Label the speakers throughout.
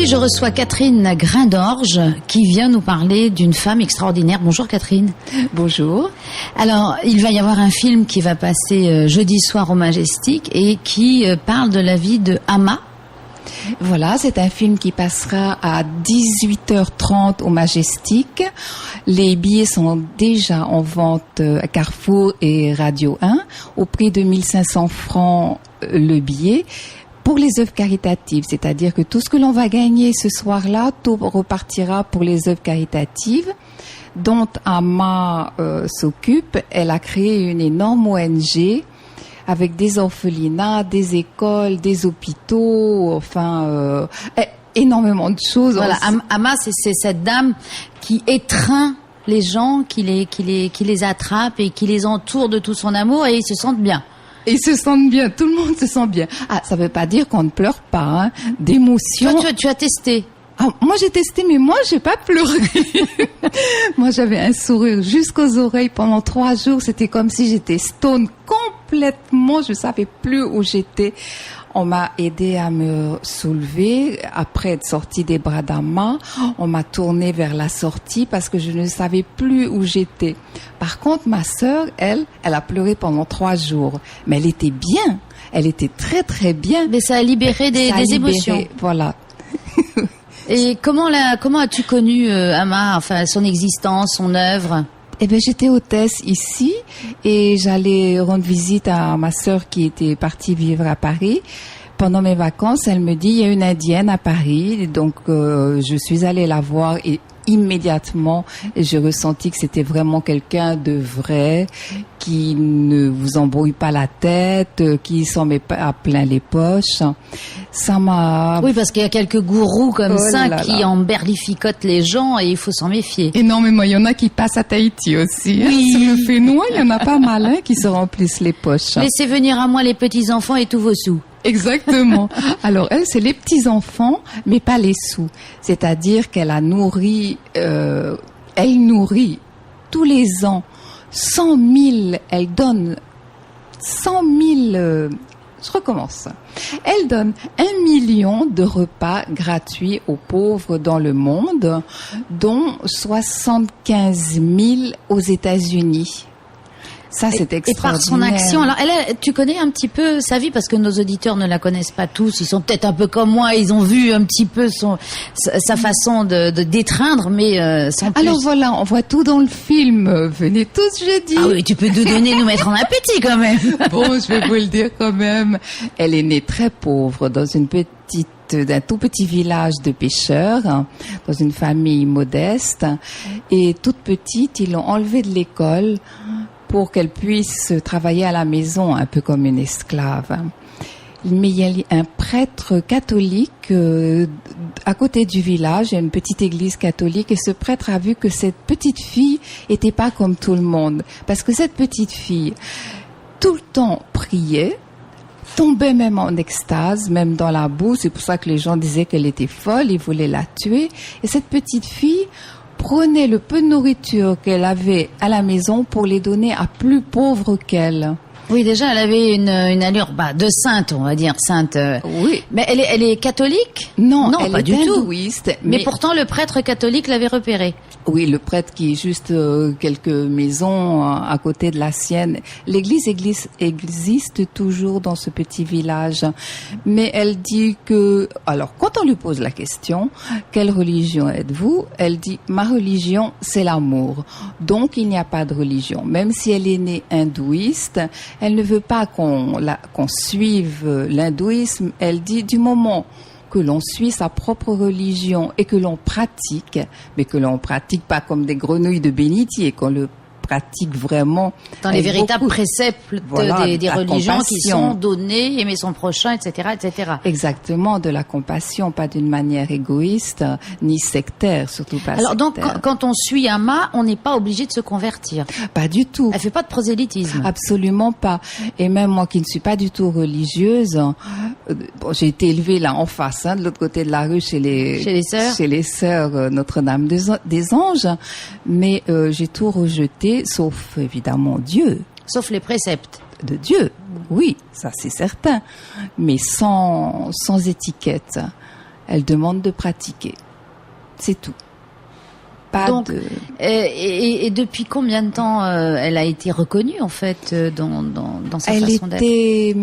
Speaker 1: Aujourd'hui, je reçois Catherine Graindorge qui vient nous parler d'une femme extraordinaire. Bonjour Catherine.
Speaker 2: Bonjour.
Speaker 1: Alors, il va y avoir un film qui va passer jeudi soir au Majestic et qui parle de la vie de Amma.
Speaker 2: Voilà, c'est un film qui passera à 18h30 au Majestic. Les billets sont déjà en vente à Carrefour et Radio 1 au prix de 1500 francs le billet. Pour les œuvres caritatives, c'est-à-dire que tout ce que l'on va gagner ce soir-là, tout repartira pour les œuvres caritatives dont Amma s'occupe. Elle a créé une énorme ONG avec des orphelinats, des écoles, des hôpitaux, enfin énormément de choses.
Speaker 1: Voilà, Amma, c'est cette dame qui étreint les gens, qui les attrape et qui les entoure de tout son amour et ils se sentent bien.
Speaker 2: Ils se sentent bien, tout le monde se sent bien. Ah, ça veut pas dire qu'on ne pleure pas, hein, d'émotion.
Speaker 1: Toi, tu as testé.
Speaker 2: Ah, moi j'ai testé, mais moi j'ai pas pleuré. Moi j'avais un sourire jusqu'aux oreilles pendant 3 jours. C'était comme si j'étais stone complètement. Je savais plus où j'étais. On m'a aidé à me soulever après être sortie des bras d'Amma. On m'a tournée vers la sortie parce que je ne savais plus où j'étais. Par contre, ma sœur, elle a pleuré pendant 3 jours, mais elle était bien. Elle était très très bien.
Speaker 1: Mais ça a libéré des émotions.
Speaker 2: Voilà.
Speaker 1: Et comment as-tu connu Amma, enfin son existence, son œuvre?
Speaker 2: Eh ben, j'étais hôtesse ici et j'allais rendre visite à ma sœur qui était partie vivre à Paris. Pendant mes vacances, elle me dit, il y a une Indienne à Paris. Donc, je suis allée la voir et immédiatement, j'ai ressenti que c'était vraiment quelqu'un de vrai, qui ne vous embrouille pas la tête, qui s'en met pas à plein les poches. Ça m'a...
Speaker 1: Oui, parce qu'il y a quelques gourous comme qui emberlificotent les gens et il faut s'en méfier.
Speaker 2: Énormément. Il y en a qui passent à Tahiti aussi. Oui. Sur le Fénois, il y en a pas mal qui se remplissent les poches.
Speaker 1: Laissez venir à moi les petits-enfants et tous vos sous.
Speaker 2: Exactement. Alors elle, c'est les petits-enfants, mais pas les sous. C'est-à-dire qu'elle a nourri, elle nourrit tous les ans 100 000, elle donne 100 000, je recommence. Elle donne 1 million de repas gratuits aux pauvres dans le monde, dont 75 000 aux États-Unis. Ça, c'est extraordinaire.
Speaker 1: Et par son action, alors tu connais un petit peu sa vie parce que nos auditeurs ne la connaissent pas tous. Ils sont peut-être un peu comme moi. Ils ont vu un petit peu sa façon de d'étreindre, mais sans plus.
Speaker 2: Alors voilà, on voit tout dans le film. Venez tous jeudi.
Speaker 1: Ah oui, tu peux nous donner, nous mettre en appétit quand même.
Speaker 2: Bon, je vais vous le dire quand même. Elle est née très pauvre dans d'un tout petit village de pêcheurs, dans une famille modeste. Et toute petite, ils l'ont enlevée de l'école pour qu'elle puisse travailler à la maison, un peu comme une esclave. Mais il y a un prêtre catholique à côté du village, il y a une petite église catholique, et ce prêtre a vu que cette petite fille était pas comme tout le monde. Parce que cette petite fille, tout le temps priait, tombait même en extase, même dans la boue. C'est pour ça que les gens disaient qu'elle était folle, ils voulaient la tuer. Et cette petite fille prenait le peu de nourriture qu'elle avait à la maison pour les donner à plus pauvres qu'elle.
Speaker 1: Oui, déjà, elle avait une allure de sainte, on va dire, sainte.
Speaker 2: Oui.
Speaker 1: Mais elle est catholique?
Speaker 2: Non,
Speaker 1: elle
Speaker 2: pas
Speaker 1: est
Speaker 2: du
Speaker 1: hindouiste,
Speaker 2: tout.
Speaker 1: Mais pourtant, le prêtre catholique l'avait repérée.
Speaker 2: Oui, le prêtre qui est juste quelques maisons à côté de la sienne. L'église existe toujours dans ce petit village. Mais elle dit que... Alors, quand on lui pose la question, quelle religion êtes-vous? Elle dit, ma religion, c'est l'amour. Donc, il n'y a pas de religion. Même si elle est née hindouiste, elle ne veut pas qu'on suive l'hindouisme. Elle dit, du moment que l'on suit sa propre religion et que l'on pratique, mais que l'on pratique pas comme des grenouilles de bénitier, qu'on le pratique vraiment
Speaker 1: dans les véritables préceptes des religions qui sont donnés, aimer son prochain, etc., etc.
Speaker 2: Exactement, de la compassion, pas d'une manière égoïste ni sectaire, surtout pas.
Speaker 1: Alors
Speaker 2: sectaire.
Speaker 1: Donc, quand on suit Amma, on n'est pas obligé de se convertir.
Speaker 2: Pas du tout.
Speaker 1: Elle fait pas de prosélytisme.
Speaker 2: Absolument pas. Et même moi qui ne suis pas du tout religieuse, j'ai été élevée là en face, de l'autre côté de la rue, chez les sœurs Notre-Dame des Anges, mais j'ai tout rejeté. Sauf évidemment Dieu.
Speaker 1: Sauf les préceptes.
Speaker 2: De Dieu, oui, ça c'est certain. Mais sans étiquette. Elle demande de pratiquer. C'est tout.
Speaker 1: Donc, et depuis combien de temps elle a été reconnue en fait dans sa façon d'être?
Speaker 2: Elle était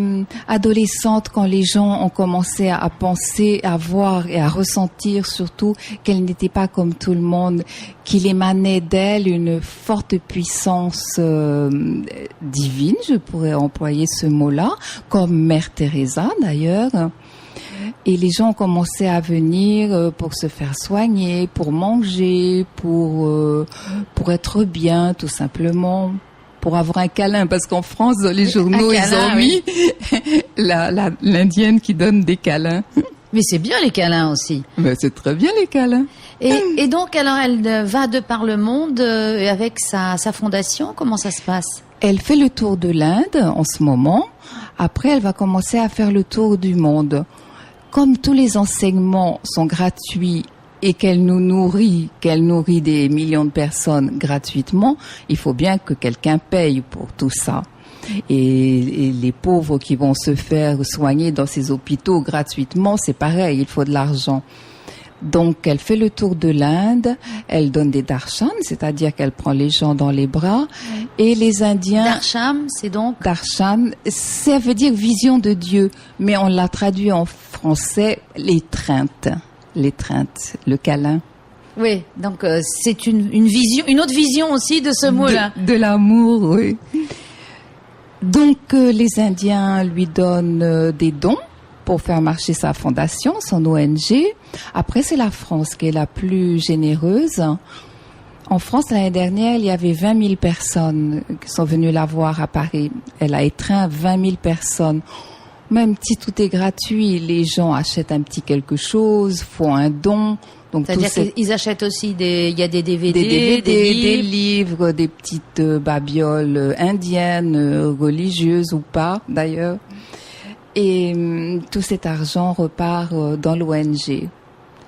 Speaker 2: adolescente quand les gens ont commencé à penser, à voir et à ressentir surtout qu'elle n'était pas comme tout le monde, qu'il émanait d'elle une forte puissance divine, je pourrais employer ce mot-là, comme Mère Teresa d'ailleurs. Et les gens ont commencé à venir pour se faire soigner, pour manger, pour être bien, tout simplement, pour avoir un câlin. Parce qu'en France, dans les journaux, ils ont mis l'indienne qui donne des câlins.
Speaker 1: Mais c'est bien les câlins aussi.
Speaker 2: Mais c'est très bien les câlins.
Speaker 1: Et donc, alors, elle va de par le monde avec sa fondation. Comment ça se passe?
Speaker 2: Elle fait le tour de l'Inde en ce moment. Après, elle va commencer à faire le tour du monde. Comme tous les enseignements sont gratuits et qu'elle nourrit des millions de personnes gratuitement, il faut bien que quelqu'un paye pour tout ça. Et les pauvres qui vont se faire soigner dans ces hôpitaux gratuitement, c'est pareil, il faut de l'argent. Donc, elle fait le tour de l'Inde, elle donne des darshan, c'est-à-dire qu'elle prend les gens dans les bras, et les Indiens...
Speaker 1: Darshan, c'est donc...
Speaker 2: Darshan, ça veut dire vision de Dieu, mais on l'a traduit en français, l'étreinte, le câlin.
Speaker 1: Oui, donc c'est une vision, une autre vision aussi de ce mot-là.
Speaker 2: De l'amour, oui. Donc, les Indiens lui donnent des dons pour faire marcher sa fondation, son ONG. Après, c'est la France qui est la plus généreuse. En France, l'année dernière, il y avait 20 000 personnes qui sont venues la voir à Paris. Elle a étreint 20 000 personnes. Même si tout est gratuit, les gens achètent un petit quelque chose, font un don. Donc,
Speaker 1: c'est-à-dire qu'ils achètent aussi il y a des DVD,
Speaker 2: des livres, des petites babioles indiennes, religieuses ou pas, d'ailleurs. Et tout cet argent repart dans l'ONG.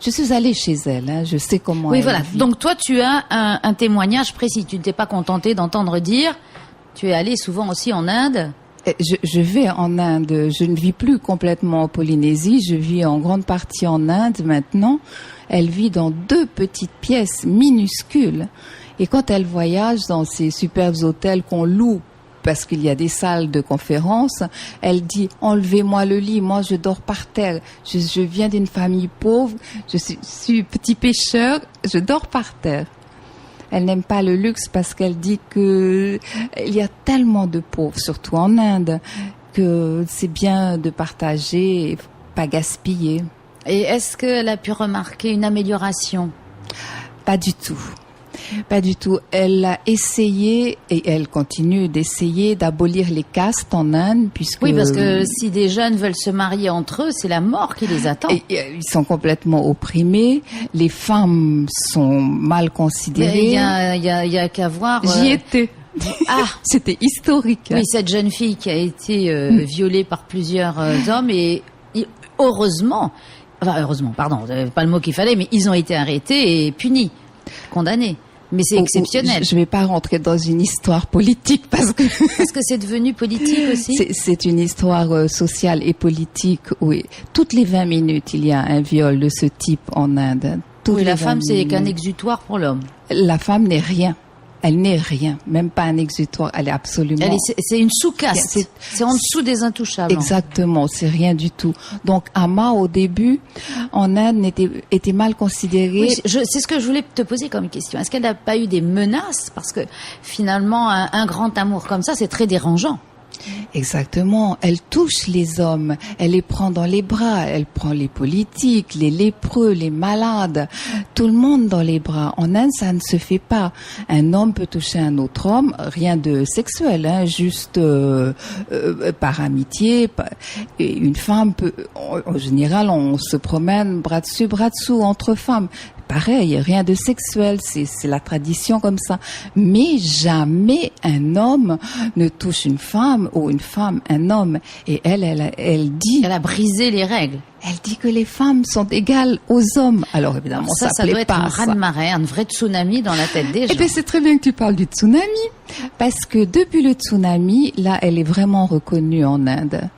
Speaker 2: Je suis allée chez elle, je sais comment elle vit.
Speaker 1: Donc toi, tu as un témoignage précis. Tu ne t'es pas contentée d'entendre dire. Tu es allée souvent aussi en Inde.
Speaker 2: Je vais en Inde. Je ne vis plus complètement en Polynésie. Je vis en grande partie en Inde maintenant. Elle vit dans 2 petites pièces minuscules. Et quand elle voyage dans ces superbes hôtels qu'on loue, parce qu'il y a des salles de conférence, elle dit « Enlevez-moi le lit, moi je dors par terre. Je viens d'une famille pauvre, je suis petit pêcheur, je dors par terre. » Elle n'aime pas le luxe parce qu'elle dit que il y a tellement de pauvres, surtout en Inde, que c'est bien de partager et pas gaspiller.
Speaker 1: Et est-ce qu'elle a pu remarquer une amélioration?
Speaker 2: Pas du tout. Pas du tout. Elle a essayé et elle continue d'essayer d'abolir les castes en Inde puisque...
Speaker 1: Oui, parce que si des jeunes veulent se marier entre eux, c'est la mort qui les attend.
Speaker 2: Ils sont complètement opprimés. Les femmes sont mal considérées.
Speaker 1: Il y a qu'à voir...
Speaker 2: J'y étais.
Speaker 1: Ah,
Speaker 2: c'était historique.
Speaker 1: Oui, cette jeune fille qui a été violée par plusieurs hommes et heureusement, pardon, pas le mot qu'il fallait, mais ils ont été arrêtés et punis, condamnés. Mais c'est exceptionnel.
Speaker 2: Je ne vais pas rentrer dans une histoire politique parce que
Speaker 1: c'est devenu politique aussi.
Speaker 2: C'est une histoire sociale et politique. Oui, toutes les 20 minutes, il y a un viol de ce type en Inde.
Speaker 1: Oui, la femme, c'est qu'un exutoire pour l'homme.
Speaker 2: La femme n'est rien. Elle n'est rien, même pas un exutoire. Elle est absolument...
Speaker 1: C'est une sous-caste. C'est en dessous des intouchables.
Speaker 2: Exactement, c'est rien du tout. Donc, Amma, au début, en Inde, était mal considérée.
Speaker 1: Oui, c'est ce que je voulais te poser comme question. Est-ce qu'elle n'a pas eu des menaces? Parce que, finalement, un grand amour comme ça, c'est très dérangeant.
Speaker 2: Exactement. Elle touche les hommes, elle les prend dans les bras, elle prend les politiques, les lépreux, les malades, tout le monde dans les bras. En Inde, ça ne se fait pas. Un homme peut toucher un autre homme, rien de sexuel, juste par amitié. Et une femme peut, en général, on se promène bras dessus, bras dessous entre femmes. Pareil, rien de sexuel, c'est la tradition comme ça. Mais jamais un homme ne touche une femme ou une femme un homme. Et elle dit...
Speaker 1: Elle a brisé les règles.
Speaker 2: Elle dit que les femmes sont égales aux hommes. Alors évidemment, ça
Speaker 1: doit être un raz-de-marée, un vrai tsunami dans la tête des gens.
Speaker 2: Eh bien, c'est très bien que tu parles du tsunami. Parce que depuis le tsunami, là, elle est vraiment reconnue en Inde.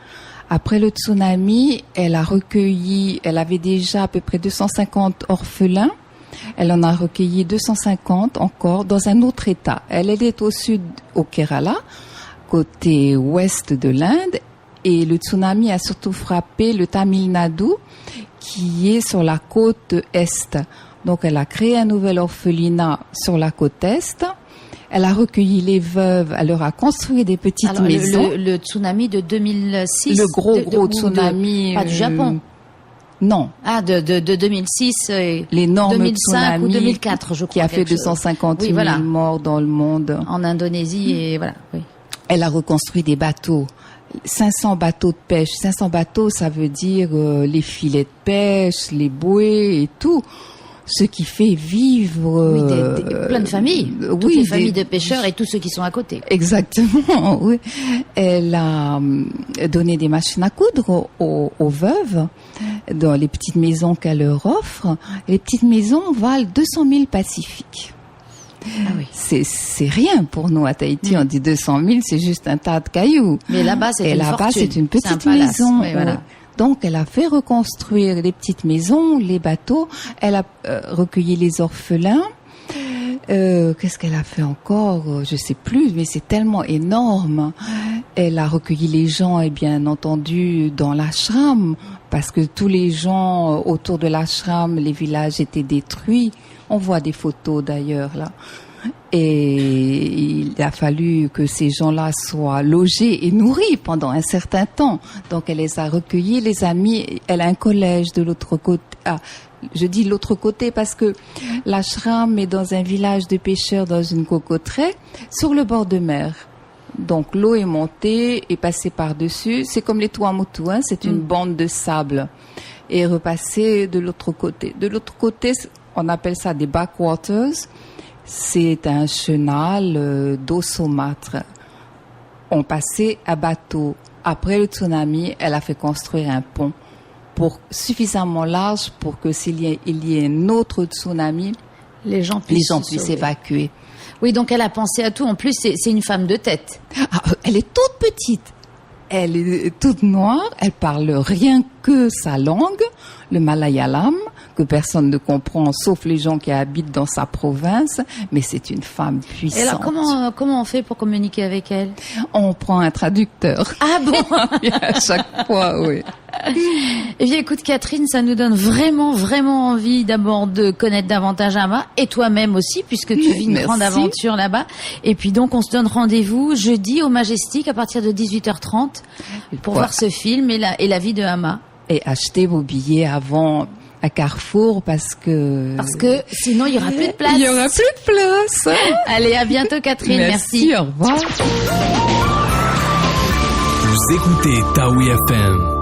Speaker 2: Après le tsunami, elle avait déjà à peu près 250 orphelins. Elle en a recueilli 250 encore dans un autre État. Elle est au sud, au Kerala, côté ouest de l'Inde. Et le tsunami a surtout frappé le Tamil Nadu, qui est sur la côte est. Donc, elle a créé un nouvel orphelinat sur la côte est. Elle a recueilli les veuves, elle leur a construit des petites maisons.
Speaker 1: Le tsunami de 2006.
Speaker 2: Le gros tsunami.
Speaker 1: Pas du Japon.
Speaker 2: Non.
Speaker 1: Ah, de 2006.
Speaker 2: L'énorme
Speaker 1: 2005
Speaker 2: tsunami.
Speaker 1: ou 2004, je crois.
Speaker 2: Qui a fait 250 000 morts dans le monde.
Speaker 1: En Indonésie et voilà. Oui.
Speaker 2: Elle a reconstruit des bateaux. 500 bateaux de pêche. 500 bateaux, ça veut dire les filets de pêche, les bouées et tout. Ce qui fait vivre
Speaker 1: plein de familles, toutes les familles de pêcheurs et tous ceux qui sont à côté.
Speaker 2: Exactement, oui. Elle a donné des machines à coudre aux veuves dans les petites maisons qu'elle leur offre. Les petites maisons valent 200 000 pacifiques.
Speaker 1: Ah oui.
Speaker 2: C'est rien pour nous à Tahiti. On dit 200 000, c'est juste un tas de cailloux.
Speaker 1: Mais là-bas, c'est une fortune.
Speaker 2: C'est une petite
Speaker 1: palace,
Speaker 2: maison.
Speaker 1: oui, voilà.
Speaker 2: Donc, elle a fait reconstruire les petites maisons, les bateaux. Elle a recueilli les orphelins. Qu'est-ce qu'elle a fait encore? Je sais plus, mais c'est tellement énorme. Elle a recueilli les gens, et bien entendu, dans l'ashram, parce que tous les gens autour de l'ashram, les villages étaient détruits. On voit des photos d'ailleurs là. Et il a fallu que ces gens-là soient logés et nourris pendant un certain temps. Donc elle les a recueillis, les a mis. Elle a un collège de l'autre côté. Ah, je dis l'autre côté parce que l'ashram est dans un village de pêcheurs dans une cocoterie sur le bord de mer. Donc l'eau est montée et passée par-dessus. C'est comme les Tuamotu, hein, c'est une bande de sable. Et repassée de l'autre côté. De l'autre côté, on appelle ça des backwaters. C'est un chenal d'eau saumâtre. On passait à bateau. Après le tsunami, elle a fait construire un pont suffisamment large pour que s'il y ait un autre tsunami, les gens puissent évacuer.
Speaker 1: Oui, donc elle a pensé à tout. En plus, c'est une femme de tête.
Speaker 2: Ah, elle est toute petite. Elle est toute noire. Elle parle rien que sa langue, le malayalam, que personne ne comprend, sauf les gens qui habitent dans sa province. Mais c'est une femme puissante.
Speaker 1: Et alors, comment on fait pour communiquer avec elle?
Speaker 2: On prend un traducteur.
Speaker 1: Ah bon?
Speaker 2: À chaque fois, oui.
Speaker 1: Eh bien, écoute, Catherine, ça nous donne vraiment, vraiment envie d'abord de connaître davantage Amma, et toi-même aussi, puisque tu vis une grande aventure là-bas. Et puis donc, on se donne rendez-vous jeudi au Majestic à partir de 18h30 pour voir ce film et la vie de Amma.
Speaker 2: Et achetez vos billets avant à Carrefour parce que
Speaker 1: sinon il y aura plus de place.
Speaker 2: Il y aura plus de place.
Speaker 1: Allez, à bientôt, Catherine. Merci.
Speaker 2: Au revoir.
Speaker 3: Vous écoutez Taoui FM.